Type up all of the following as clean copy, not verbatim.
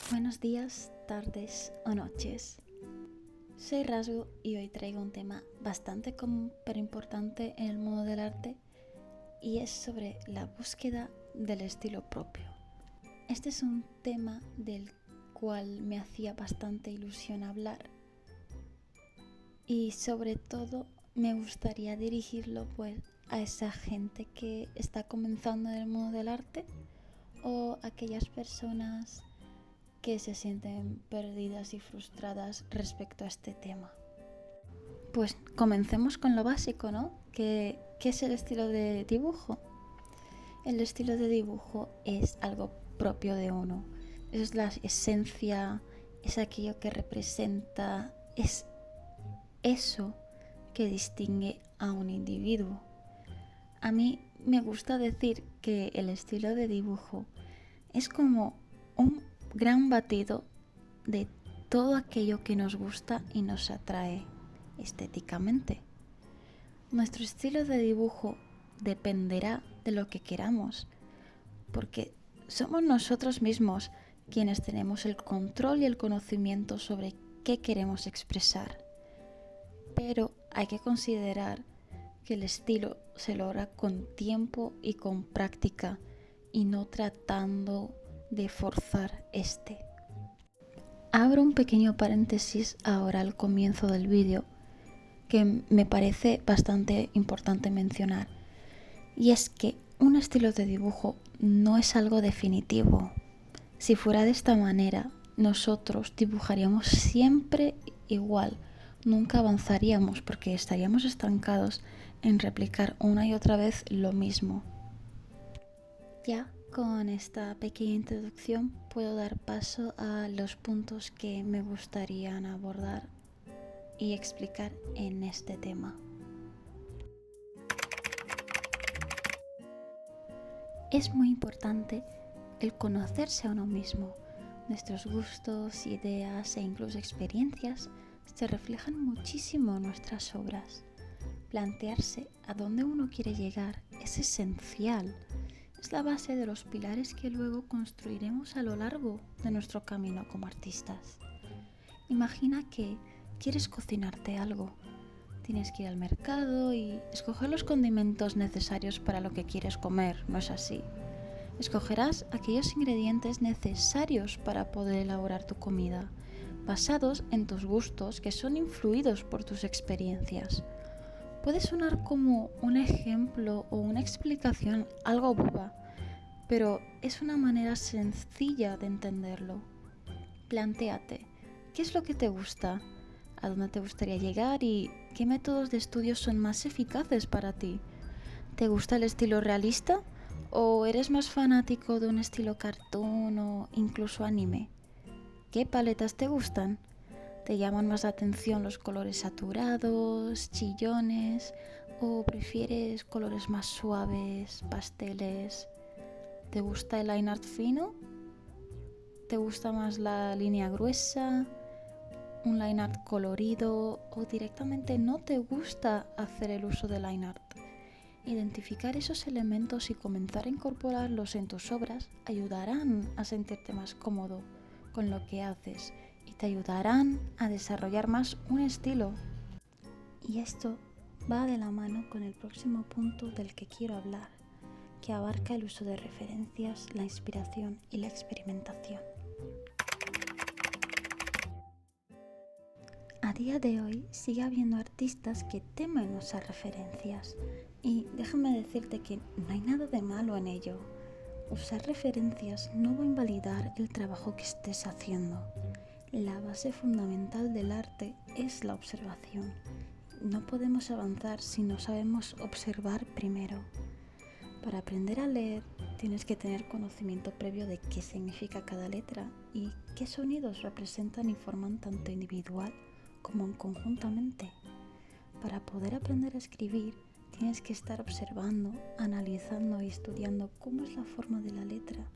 Buenos días, tardes o noches. Soy Rasgo y hoy traigo un tema bastante común pero importante en el mundo del arte y es sobre la búsqueda del estilo propio. Este es un tema del cual me hacía bastante ilusión hablar y sobre todo me gustaría dirigirlo a esa gente que está comenzando en el mundo del arte o aquellas personas que se sienten perdidas y frustradas respecto a este tema. Pues comencemos con lo básico, ¿no? ¿Qué es el estilo de dibujo? El estilo de dibujo es algo propio de uno. Es la esencia, es aquello que representa, es eso que distingue a un individuo. A mí me gusta decir que el estilo de dibujo es como un gran batido de todo aquello que nos gusta y nos atrae estéticamente. Nuestro estilo de dibujo dependerá de lo que queramos, porque somos nosotros mismos quienes tenemos el control y el conocimiento sobre qué queremos expresar. Pero hay que considerar que el estilo se logra con tiempo y con práctica y no tratando de forzar este. Abro un pequeño paréntesis ahora al comienzo del vídeo que me parece bastante importante mencionar, y es que un estilo de dibujo no es algo definitivo. Si fuera de esta manera, nosotros dibujaríamos siempre igual, nunca avanzaríamos porque estaríamos estancados en replicar una y otra vez lo mismo. Ya con esta pequeña introducción puedo dar paso a los puntos que me gustaría abordar y explicar en este tema. Es muy importante el conocerse a uno mismo. Nuestros gustos, ideas e incluso experiencias se reflejan muchísimo en nuestras obras. Plantearse a dónde uno quiere llegar es esencial. Es la base de los pilares que luego construiremos a lo largo de nuestro camino como artistas. Imagina que quieres cocinarte algo. Tienes que ir al mercado y escoger los condimentos necesarios para lo que quieres comer, ¿no es así? Escogerás aquellos ingredientes necesarios para poder elaborar tu comida, basados en tus gustos que son influidos por tus experiencias. Puede sonar como un ejemplo o una explicación algo boba, pero es una manera sencilla de entenderlo. Plantéate, ¿qué es lo que te gusta? ¿A dónde te gustaría llegar y qué métodos de estudio son más eficaces para ti? ¿Te gusta el estilo realista o eres más fanático de un estilo cartoon o incluso anime? ¿Qué paletas te gustan? ¿Te llaman más la atención los colores saturados, chillones o prefieres colores más suaves, pasteles? ¿Te gusta el line art fino? ¿Te gusta más la línea gruesa? ¿Un line art colorido? ¿O directamente no te gusta hacer el uso de line art? Identificar esos elementos y comenzar a incorporarlos en tus obras ayudarán a sentirte más cómodo con lo que haces y te ayudarán a desarrollar más un estilo. Y esto va de la mano con el próximo punto del que quiero hablar, que abarca el uso de referencias, la inspiración y la experimentación. A día de hoy sigue habiendo artistas que temen usar referencias y déjame decirte que no hay nada de malo en ello. Usar referencias no va a invalidar el trabajo que estés haciendo. La base fundamental del arte es la observación. No podemos avanzar si no sabemos observar primero. Para aprender a leer tienes que tener conocimiento previo de qué significa cada letra y qué sonidos representan y forman tanto individual como conjuntamente. Para poder aprender a escribir, tienes que estar observando, analizando y estudiando cómo es la forma de la letra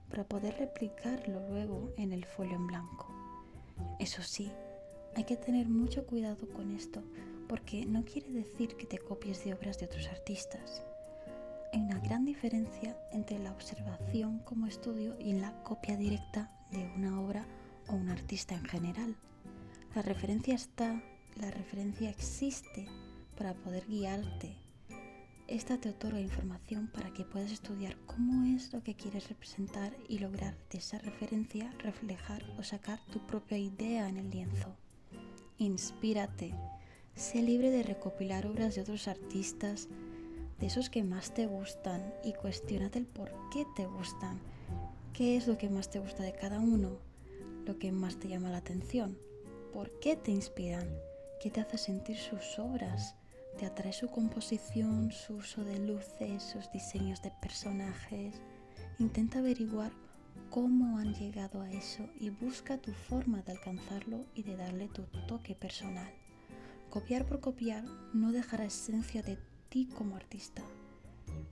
para poder replicarlo luego en el folio en blanco. Eso sí, hay que tener mucho cuidado con esto, porque no quiere decir que te copies de obras de otros artistas. hay una gran diferencia entre la observación como estudio y la copia directa de una obra o un artista en general. La referencia existe para poder guiarte. Esta te otorga información para que puedas estudiar cómo es lo que quieres representar y lograr de esa referencia reflejar o sacar tu propia idea en el lienzo. Inspírate, sé libre de recopilar obras de otros artistas, de esos que más te gustan, y cuestiónate el por qué te gustan. ¿Qué es lo que más te gusta de cada uno? ¿Lo que más te llama la atención? ¿Por qué te inspiran? ¿Qué te hace sentir sus obras? ¿Te atrae su composición, su uso de luces, sus diseños de personajes? Intenta averiguar cómo han llegado a eso y busca tu forma de alcanzarlo y de darle tu toque personal. Copiar por copiar no dejará esencia de ti como artista.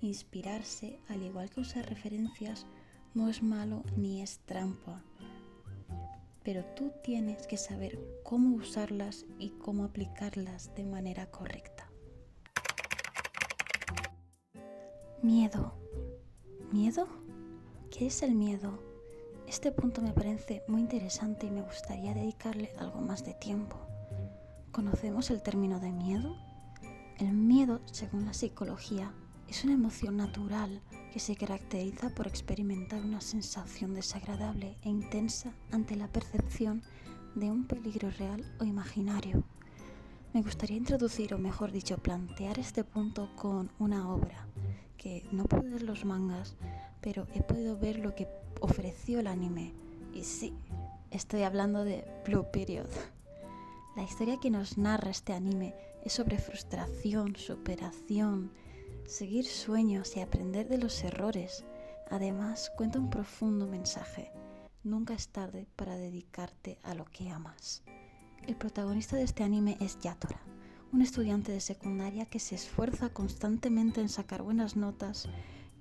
Inspirarse, al igual que usar referencias, no es malo ni es trampa, pero tú tienes que saber cómo usarlas y cómo aplicarlas de manera correcta. Miedo. ¿Miedo? ¿Qué es el miedo? Este punto me parece muy interesante y me gustaría dedicarle algo más de tiempo. ¿Conocemos el término de miedo? El miedo, según la psicología, es una emoción natural que se caracteriza por experimentar una sensación desagradable e intensa ante la percepción de un peligro real o imaginario. Me gustaría introducir, o mejor dicho, plantear este punto con una obra que no puedo ver los mangas, pero he podido ver lo que ofreció el anime. Y sí, estoy hablando de Blue Period. La historia que nos narra este anime es sobre frustración, superación, seguir sueños y aprender de los errores. Además, cuenta un profundo mensaje. Nunca es tarde para dedicarte a lo que amas. El protagonista de este anime es Yatora, un estudiante de secundaria que se esfuerza constantemente en sacar buenas notas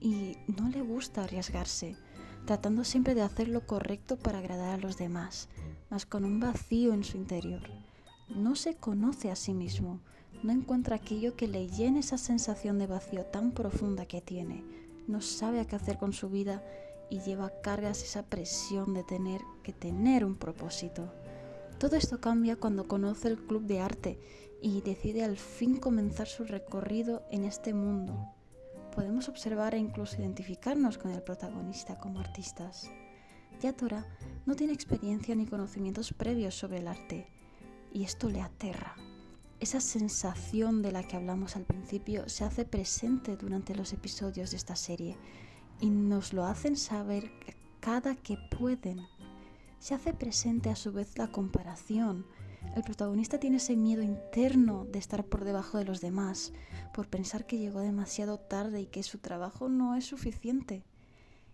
y no le gusta arriesgarse, tratando siempre de hacer lo correcto para agradar a los demás, mas con un vacío en su interior. No se conoce a sí mismo, no encuentra aquello que le llene esa sensación de vacío tan profunda que tiene, no sabe qué hacer con su vida y lleva cargas esa presión de tener que tener un propósito. Todo esto cambia cuando conoce el club de arte y decide al fin comenzar su recorrido en este mundo. Podemos observar e incluso identificarnos con el protagonista como artistas. Yatora no tiene experiencia ni conocimientos previos sobre el arte y esto le aterra. Esa sensación de la que hablamos al principio se hace presente durante los episodios de esta serie y nos lo hacen saber cada que pueden. Se hace presente a su vez la comparación. El protagonista tiene ese miedo interno de estar por debajo de los demás, por pensar que llegó demasiado tarde y que su trabajo no es suficiente.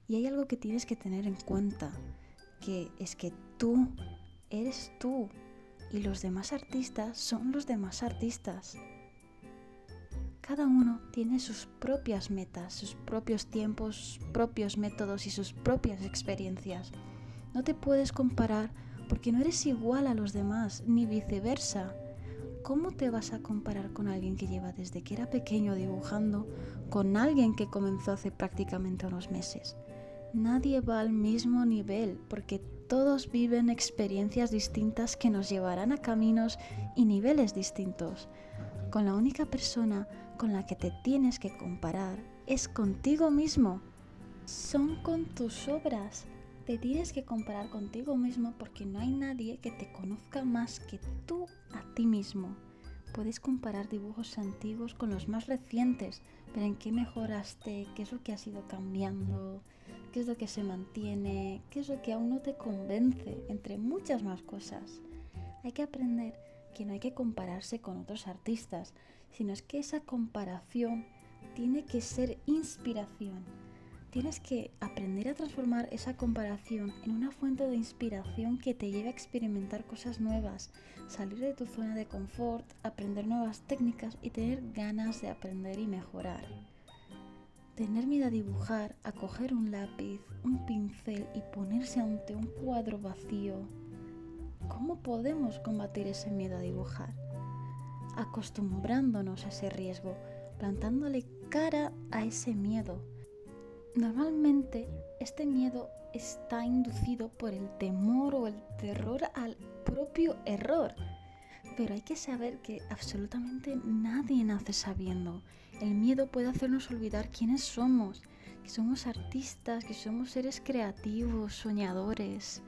Y hay algo que tienes que tener en cuenta, que es que tú eres tú y los demás artistas son los demás artistas. Cada uno tiene sus propias metas, sus propios tiempos, sus propios métodos y sus propias experiencias. No te puedes comparar porque no eres igual a los demás, ni viceversa. ¿Cómo te vas a comparar con alguien que lleva desde que era pequeño dibujando con alguien que comenzó hace prácticamente unos meses? Nadie va al mismo nivel porque todos viven experiencias distintas que nos llevarán a caminos y niveles distintos. Con la única persona con la que te tienes que comparar es contigo mismo. Son con tus obras. Te tienes que comparar contigo mismo porque no hay nadie que te conozca más que tú a ti mismo. Puedes comparar dibujos antiguos con los más recientes, ver en qué mejoraste, qué es lo que has ido cambiando, qué es lo que se mantiene, qué es lo que aún no te convence, entre muchas más cosas. Hay que aprender que no hay que compararse con otros artistas, sino es que esa comparación tiene que ser inspiración. Tienes que aprender a transformar esa comparación en una fuente de inspiración que te lleve a experimentar cosas nuevas, salir de tu zona de confort, aprender nuevas técnicas y tener ganas de aprender y mejorar. Tener miedo a dibujar, a coger un lápiz, un pincel y ponerse ante un cuadro vacío. ¿Cómo podemos combatir ese miedo a dibujar? Acostumbrándonos a ese riesgo, plantándole cara a ese miedo. Normalmente este miedo está inducido por el temor o el terror al propio error. Pero hay que saber que absolutamente nadie nace sabiendo. El miedo puede hacernos olvidar quiénes somos, que somos artistas, que somos seres creativos, soñadores.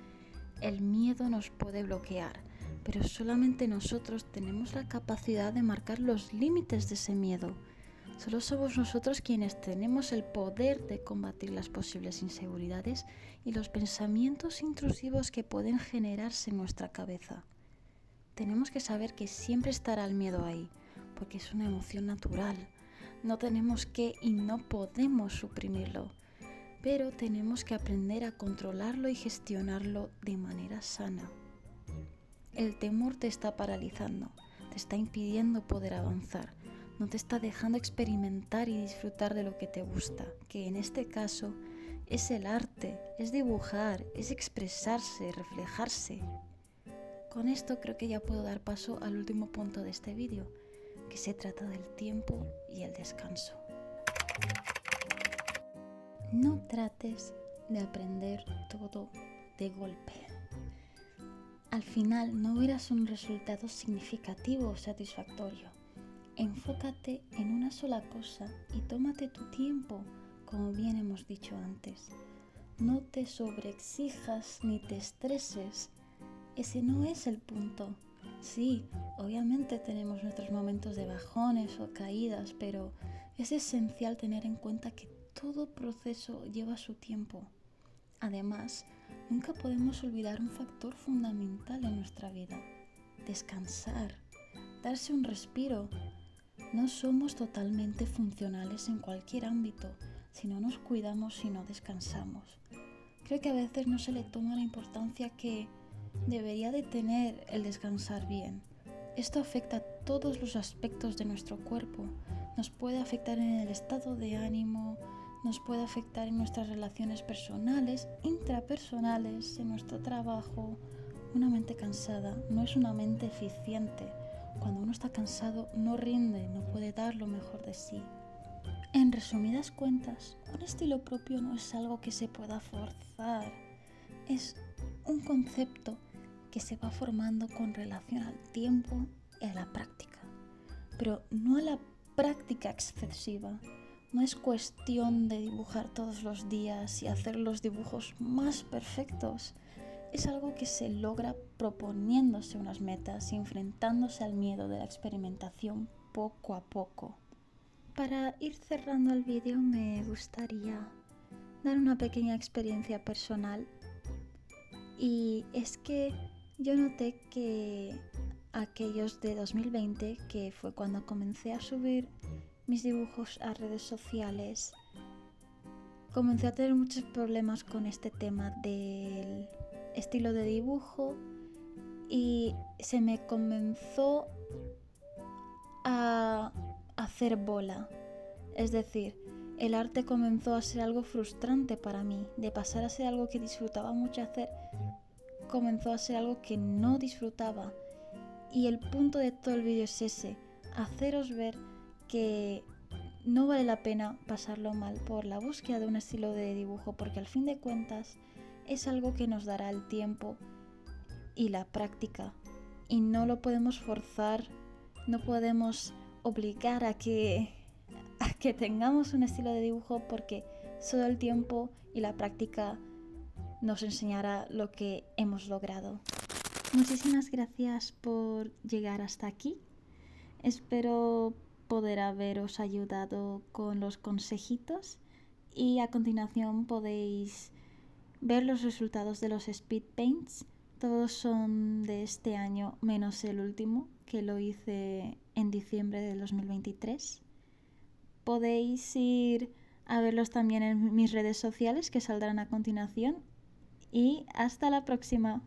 El miedo nos puede bloquear, pero solamente nosotros tenemos la capacidad de marcar los límites de ese miedo. Solo somos nosotros quienes tenemos el poder de combatir las posibles inseguridades y los pensamientos intrusivos que pueden generarse en nuestra cabeza. Tenemos que saber que siempre estará el miedo ahí, porque es una emoción natural. No tenemos que y no podemos suprimirlo, pero tenemos que aprender a controlarlo y gestionarlo de manera sana. El temor te está paralizando, te está impidiendo poder avanzar, no te está dejando experimentar y disfrutar de lo que te gusta, que en este caso es el arte, es dibujar, es expresarse, reflejarse. Con esto creo que ya puedo dar paso al último punto de este vídeo, que se trata del tiempo y el descanso. No trates de aprender todo de golpe. Al final no verás un resultado significativo o satisfactorio. Enfócate en una sola cosa y tómate tu tiempo, como bien hemos dicho antes. No te sobreexijas ni te estreses. Ese no es el punto. Sí, obviamente tenemos nuestros momentos de bajones o caídas, pero es esencial tener en cuenta que todo proceso lleva su tiempo. Además, nunca podemos olvidar un factor fundamental en nuestra vida: descansar, darse un respiro. No somos totalmente funcionales en cualquier ámbito si no nos cuidamos y no descansamos. Creo que a veces no se le toma la importancia que debería de tener el descansar bien. Esto afecta a todos los aspectos de nuestro cuerpo. Nos puede afectar en el estado de ánimo, nos puede afectar en nuestras relaciones personales, intrapersonales, en nuestro trabajo. Una mente cansada no es una mente eficiente. Cuando uno está cansado no rinde, no puede dar lo mejor de sí. En resumidas cuentas, un estilo propio no es algo que se pueda forzar. Es un concepto que se va formando con relación al tiempo y a la práctica, pero no a la práctica excesiva. No es cuestión de dibujar todos los días y hacer los dibujos más perfectos. Es algo que se logra proponiéndose unas metas y enfrentándose al miedo de la experimentación poco a poco. Para ir cerrando el vídeo me gustaría dar una pequeña experiencia personal. Y es que yo noté que aquellos de 2020, que fue cuando comencé a subir mis dibujos a redes sociales, comencé a tener muchos problemas con este tema del estilo de dibujo y se me comenzó a hacer bola. Es decir, el arte comenzó a ser algo frustrante para mí. De pasar a ser algo que disfrutaba mucho hacer, comenzó a ser algo que no disfrutaba. Y el punto de todo el vídeo es ese: haceros ver que no vale la pena pasarlo mal por la búsqueda de un estilo de dibujo, porque al fin de cuentas es algo que nos dará el tiempo y la práctica, y no lo podemos forzar, no podemos obligar a que tengamos un estilo de dibujo, porque solo el tiempo y la práctica nos enseñará lo que hemos logrado. Muchísimas gracias por llegar hasta aquí. Espero poder haberos ayudado con los consejitos y a continuación podéis ver los resultados de los speed paints. Todos son de este año menos el último, que lo hice en diciembre de 2023. Podéis ir a verlos también en mis redes sociales, que saldrán a continuación. Y hasta la próxima.